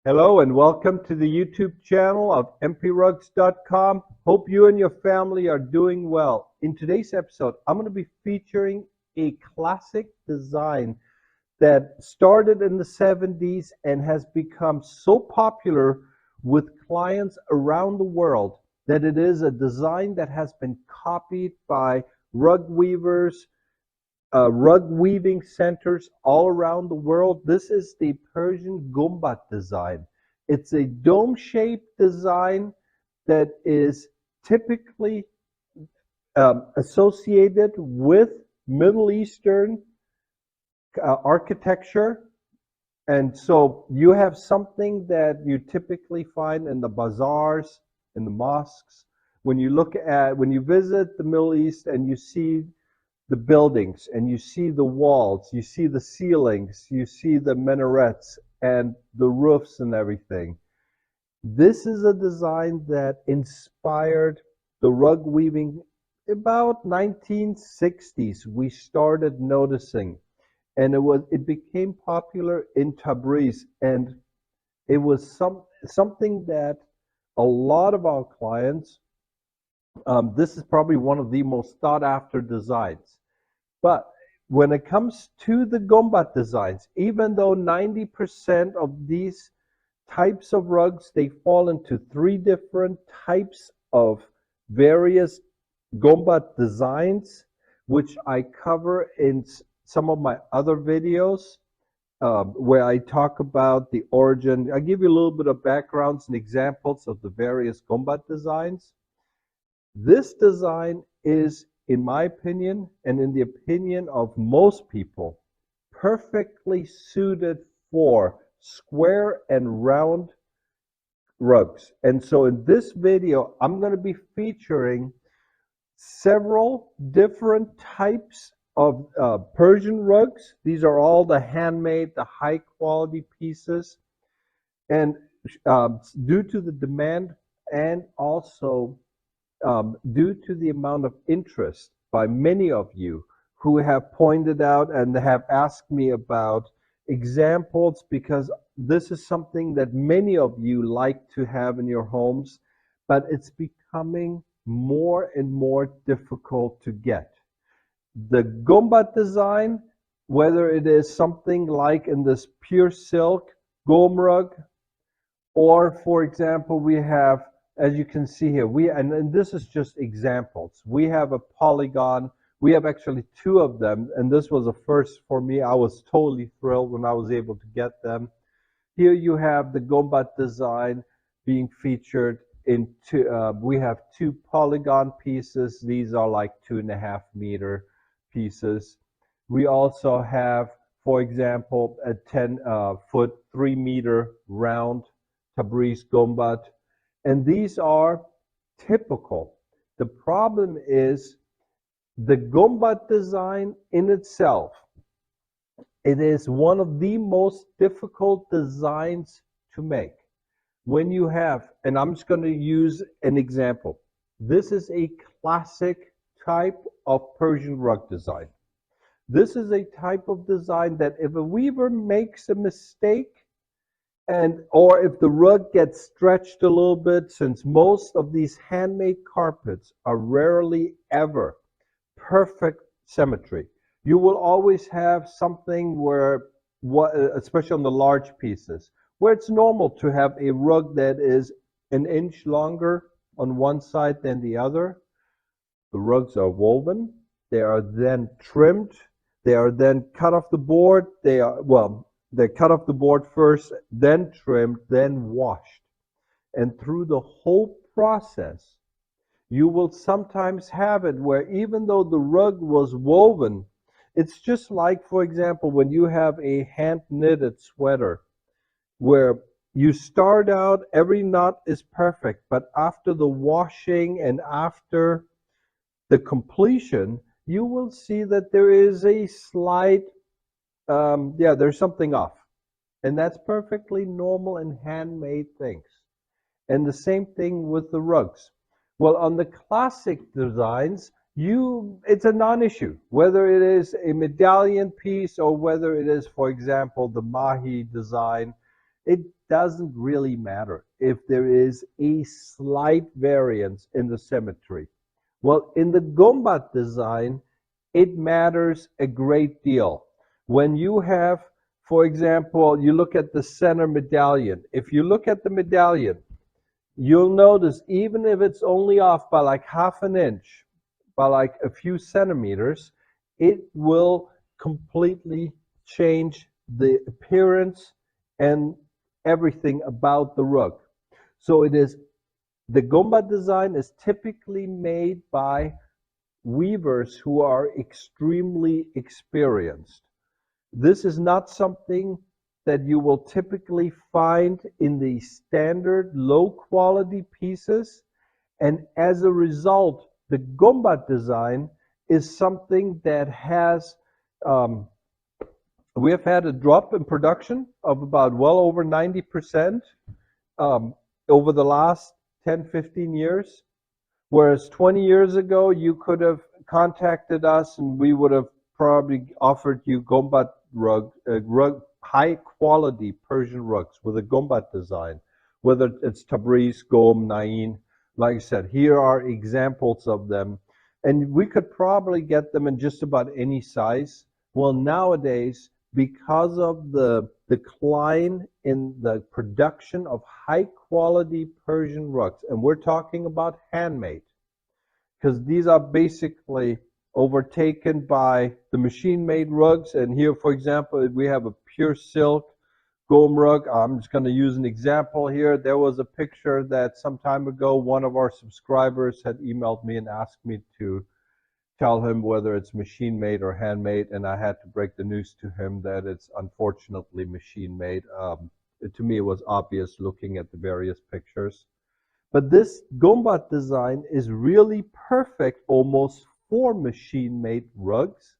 Hello and welcome to the YouTube channel of mprugs.com. Hope you and your family are doing well. In today's episode, I'm going to be featuring a classic design that started in the 70s and has become so popular with clients around the world that it is a design that has been copied by rug weavers, rug weaving centers all around the world. This is the Persian Gombad design. It's a dome-shaped design that is typically associated with Middle Eastern architecture. And so you have something that you typically find in the bazaars, in the mosques. When you visit the Middle East and you see the buildings and you see the walls, you see the ceilings, you see the minarets and the roofs and everything. This is a design that inspired the rug weaving about 1960s. We started noticing, and it became popular in Tabriz, and it was something that a lot of our clients, this is probably one of the most sought after designs. But when it comes to the Gombad designs, even though 90% of these types of rugs, they fall into three different types of various Gombad designs, which I cover in some of my other videos, where I talk about the origin. I give you a little bit of backgrounds and examples of the various Gombad designs. This design is, in my opinion, and in the opinion of most people, perfectly suited for square and round rugs. And so in this video, I'm going to be featuring several different types of Persian rugs. These are all the handmade, the high quality pieces. And due to the demand and also due to the amount of interest by many of you who have pointed out and have asked me about examples, because this is something that many of you like to have in your homes, but it's becoming more and more difficult to get. The Gombad design, whether it is something like in this pure silk Gom rug, or for example, we have, as you can see here, and this is just examples. We have a polygon. We have actually two of them, and this was a first for me. I was totally thrilled when I was able to get them. Here you have the Gombad design being featured in two. We have two polygon pieces. These are like 2.5-meter pieces. We also have, for example, a 10-foot, 3-meter round Tabriz Gombad. And these are typical. The problem is the Gombad design in itself. It is one of the most difficult designs to make. When you have, and I'm just going to use an example. This is a classic type of Persian rug design. This is a type of design that if a weaver makes a mistake, or if the rug gets stretched a little bit, since most of these handmade carpets are rarely ever perfect symmetry. You will always have something where, especially on the large pieces, where it's normal to have a rug that is an inch longer on one side than the other. The rugs are woven. They are then trimmed. They are then cut off the board. They cut off the board first, then trimmed, then washed. And through the whole process, you will sometimes have it where even though the rug was woven, it's just like, for example, when you have a hand-knitted sweater, where you start out, every knot is perfect, but after the washing and after the completion, you will see that there is a slight there's something off. And that's perfectly normal in handmade things. And the same thing with the rugs. Well, on the classic designs, it's a non-issue. Whether it is a medallion piece or whether it is, for example, the Mahi design, it doesn't really matter if there is a slight variance in the symmetry. Well, in the Gombad design, it matters a great deal. When you have, for example, you look at the center medallion. If you look at the medallion, you'll notice even if it's only off by like half an inch, by like a few centimeters, it will completely change the appearance and everything about the rug. So it is, the Gombad design is typically made by weavers who are extremely experienced. This is not something that you will typically find in the standard low quality pieces, and as a result, the Gombad design is something that has, um, we have had a drop in production of about well over 90% um, over the last 10, 15 years. Whereas 20 years ago, you could have contacted us and we would have probably offered you Gombad high quality Persian rugs with a Gombad design, whether it's Tabriz, Gom, Nain. Like I said, here are examples of them. And we could probably get them in just about any size. Well, nowadays, because of the decline in the production of high quality Persian rugs, and we're talking about handmade, because these are basically overtaken by the machine made rugs. And here, for example, we have a pure silk Gom rug. I'm just going to use an example here. There was a picture that some time ago one of our subscribers had emailed me and asked me to tell him whether it's machine made or handmade, and I had to break the news to him that it's unfortunately machine made. To me, it was obvious looking at the various pictures. But this Gombad design is really perfect almost for machine made rugs.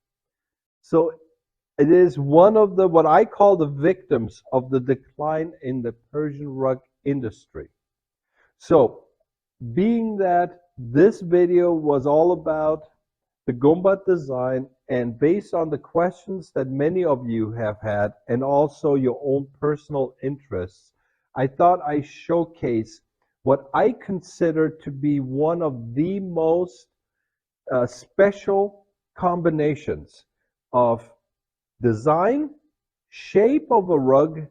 So it is one of the, what I call the victims of the decline in the Persian rug industry. So being that this video was all about the Gombad design, and based on the questions that many of you have had and also your own personal interests, I thought I showcase what I consider to be one of the most special combinations of design, shape of a rug,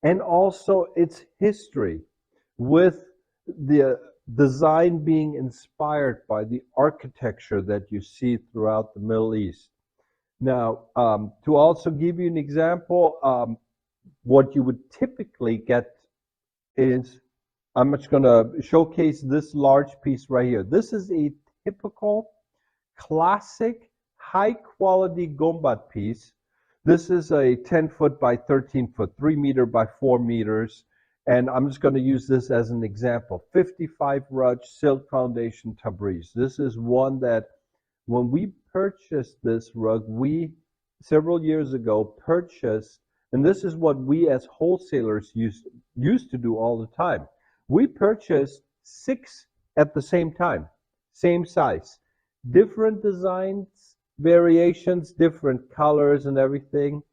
and also its history, with the design being inspired by the architecture that you see throughout the Middle East. Now, to also give you an example, what you would typically get is, I'm just going to showcase this large piece right here. This is a typical, classic, high-quality Gombad piece. This is a 10-foot by 13-foot, 3-meter by 4 meters. And I'm just going to use this as an example. 55 Raj Silk Foundation Tabriz. This is one that when we purchased this rug, we several years ago purchased, and this is what we as wholesalers used to do all the time. We purchased 6 at the same time, same size, different designs, variations, different colors and everything.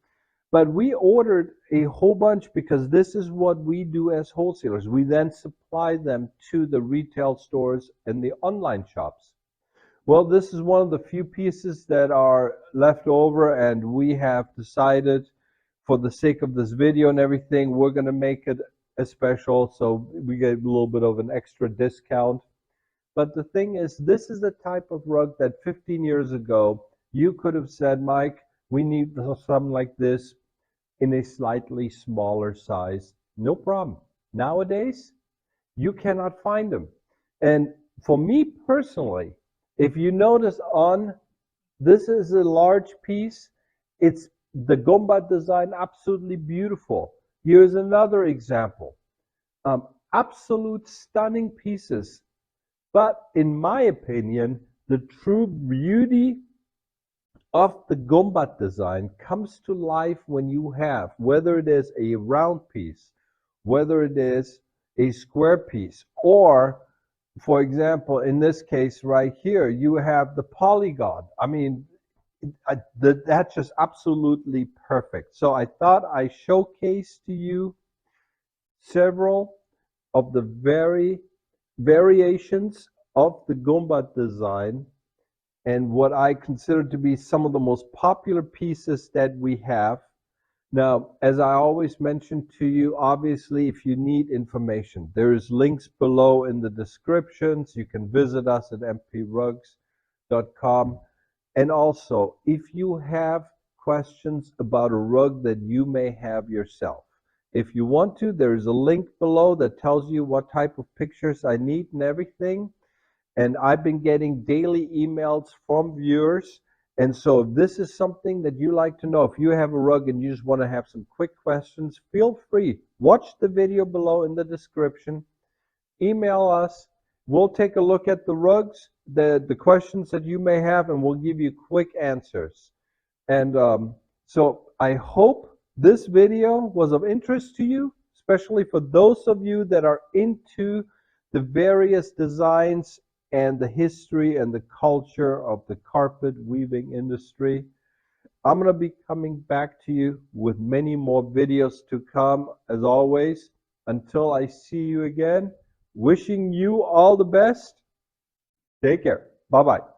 But we ordered a whole bunch because this is what we do as wholesalers. We then supply them to the retail stores and the online shops. Well, this is one of the few pieces that are left over, and we have decided, for the sake of this video and everything, we're going to make it a special, so we get a little bit of an extra discount. But the thing is, this is the type of rug that 15 years ago, you could have said, Mike, we need something like this in a slightly smaller size. No problem. Nowadays, you cannot find them. And for me personally, if you notice on, this is a large piece. It's the Gombad design, absolutely beautiful. Here's another example. Absolute stunning pieces. But in my opinion, the true beauty of the Gombad design comes to life when you have, whether it is a round piece, whether it is a square piece, or, for example, in this case right here, you have the polygon. I mean, that's just absolutely perfect. So I thought I showcased to you several of the variations of the Gombad design and what I consider to be some of the most popular pieces that we have. Now, as I always mention to you, obviously, if you need information, there's links below in the descriptions. You can visit us at mprugs.com. And also, if you have questions about a rug that you may have yourself, if you want to, there's a link below that tells you what type of pictures I need and everything. And I've been getting daily emails from viewers. And so if this is something that you like to know, if you have a rug and you just want to have some quick questions, feel free. Watch the video below in the description. Email us. We'll take a look at the rugs, the questions that you may have, and we'll give you quick answers. And so I hope this video was of interest to you, especially for those of you that are into the various designs and the history and the culture of the carpet weaving industry. I'm going to be coming back to you with many more videos to come, as always. Until I see you again, wishing you all the best. Take care. Bye-bye.